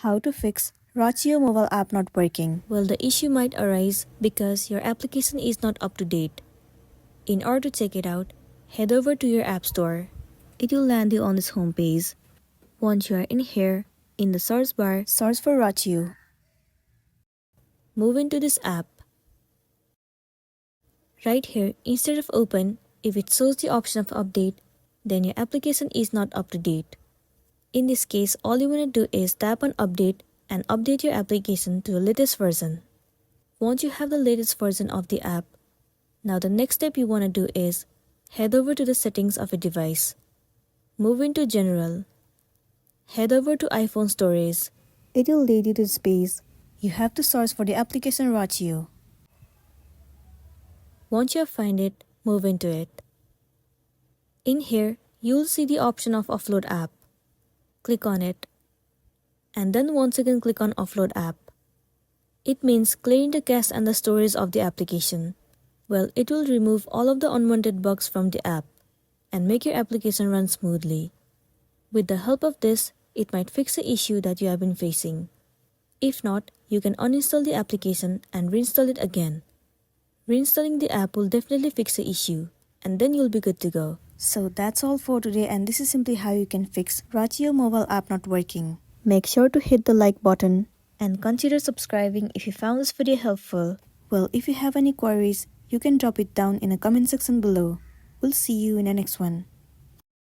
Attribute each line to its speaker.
Speaker 1: How to fix Rachio mobile app not working?
Speaker 2: Well, the issue might arise because your application is not up to date. In order to check it out, head over to your app store. It will land you on this homepage. Once you are in here, in the search bar,
Speaker 1: Search for Rachio.
Speaker 2: move into this app. Right here, instead of open, if it shows the option of update, then your application is not up to date. In this case, all you want to do is tap on update and update your application to the latest version. Once you have the latest version of the app, now the next step you want to do is head over to the settings of your device. Move into general. Head over to iPhone storage.
Speaker 1: It will lead you to this page. You have to search for the application Rachio.
Speaker 2: Once you have find it, move into it. In here, you'll see the option of offload app. Click on it. And then once again click on offload app. It means clearing the cache and the storage of the application. Well, it will remove all of the unwanted bugs from the app and make your application run smoothly. With the help of this, it might fix the issue that you have been facing. If not, you can uninstall the application and reinstall it again. Reinstalling the app will definitely fix the issue, and then you'll be good to go.
Speaker 1: So that's all for today, and this is simply how you can fix Rachio mobile app not working.
Speaker 2: Make sure to hit the like button and consider subscribing if you found this video helpful.
Speaker 1: Well, if you have any queries, you can drop it down in the comment section below. We'll see you in the next one.